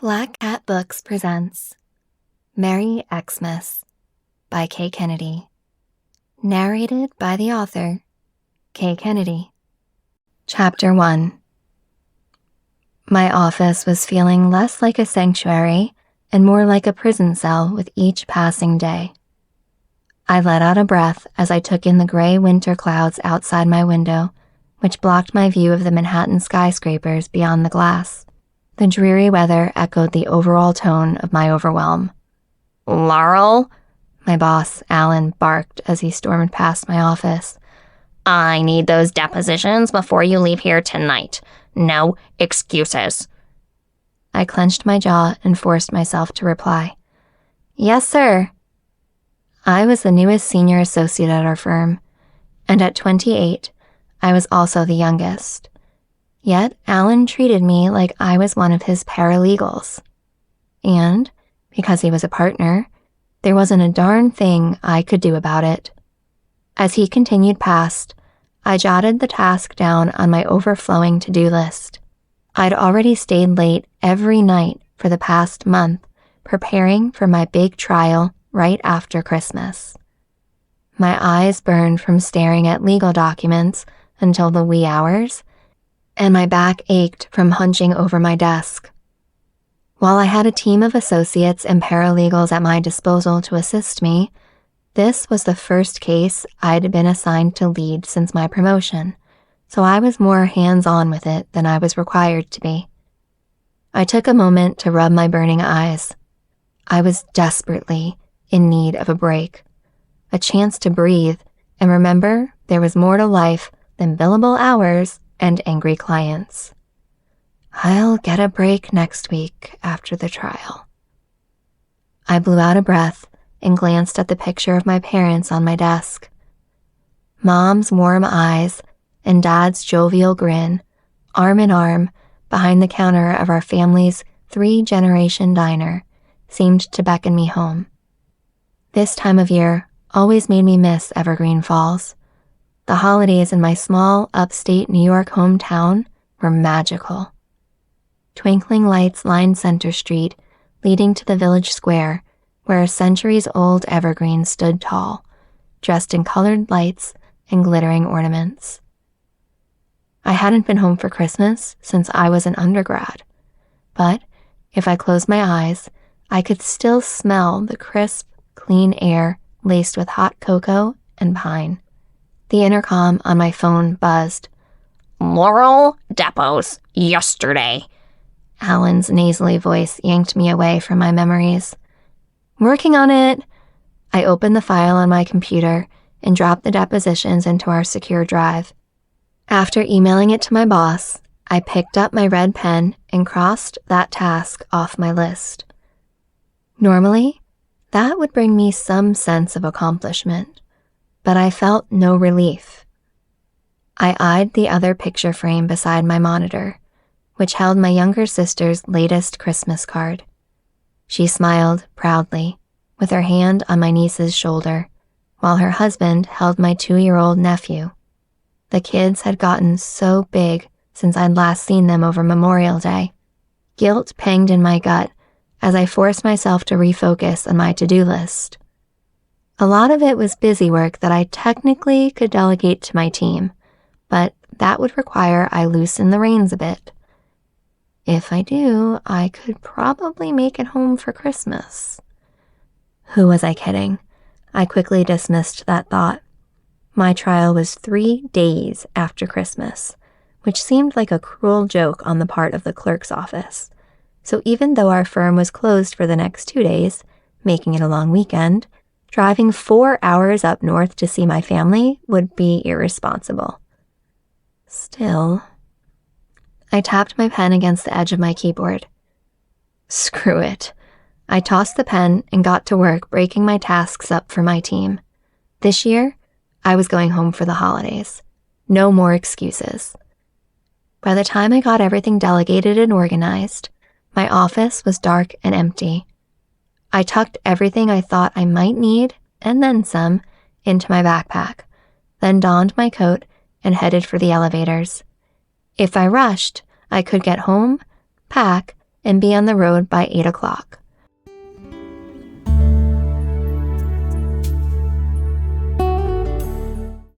Black Cat Books presents Merry Xmas by Kaye Kennedy. Narrated by the author, Kaye Kennedy. Chapter 1. My office was feeling less like a sanctuary and more like a prison cell with each passing day. I let out a breath as I took in the gray winter clouds outside my window, which blocked my view of the Manhattan skyscrapers beyond the glass. The dreary weather echoed the overall tone of my overwhelm. "Laurel," my boss, Alan, barked as he stormed past my office. "I need those depositions before you leave here tonight. No excuses." I clenched my jaw and forced myself to reply. "Yes, sir." I was the newest senior associate at our firm, and at 28, I was also the youngest. Yet Alan treated me like I was one of his paralegals. And, because he was a partner, there wasn't a darn thing I could do about it. As he continued past, I jotted the task down on my overflowing to-do list. I'd already stayed late every night for the past month, preparing for my big trial right after Christmas. My eyes burned from staring at legal documents until the wee hours, and my back ached from hunching over my desk. While I had a team of associates and paralegals at my disposal to assist me, this was the first case I'd been assigned to lead since my promotion, so I was more hands-on with it than I was required to be. I took a moment to rub my burning eyes. I was desperately in need of a break, a chance to breathe and remember there was more to life than billable hours and angry clients. I'll get a break next week after the trial. I blew out a breath and glanced at the picture of my parents on my desk. Mom's warm eyes and Dad's jovial grin, arm in arm, behind the counter of our family's 3-generation diner, seemed to beckon me home. This time of year always made me miss Evergreen Falls. The holidays in my small upstate New York hometown were magical. Twinkling lights lined Center Street, leading to the village square, where a centuries-old evergreen stood tall, dressed in colored lights and glittering ornaments. I hadn't been home for Christmas since I was an undergrad, but if I closed my eyes, I could still smell the crisp, clean air laced with hot cocoa and pine. The intercom on my phone buzzed. "Laurel Depots, yesterday." Alan's nasally voice yanked me away from my memories. "Working on it." I opened the file on my computer and dropped the depositions into our secure drive. After emailing it to my boss, I picked up my red pen and crossed that task off my list. Normally, that would bring me some sense of accomplishment, but I felt no relief. I eyed the other picture frame beside my monitor, which held my younger sister's latest Christmas card. She smiled proudly, with her hand on my niece's shoulder, while her husband held my 2-year-old nephew. The kids had gotten so big since I'd last seen them over Memorial Day. Guilt panged in my gut as I forced myself to refocus on my to-do list. A lot of it was busy work that I technically could delegate to my team, but that would require I loosen the reins a bit. If I do, I could probably make it home for Christmas. Who was I kidding? I quickly dismissed that thought. My trial was 3 days after Christmas, which seemed like a cruel joke on the part of the clerk's office. So even though our firm was closed for the next 2 days, making it a long weekend, driving 4 hours up north to see my family would be irresponsible. Still, I tapped my pen against the edge of my keyboard. Screw it. I tossed the pen and got to work breaking my tasks up for my team. This year, I was going home for the holidays. No more excuses. By the time I got everything delegated and organized, my office was dark and empty. I tucked everything I thought I might need, and then some, into my backpack, then donned my coat and headed for the elevators. If I rushed, I could get home, pack, and be on the road by 8 o'clock.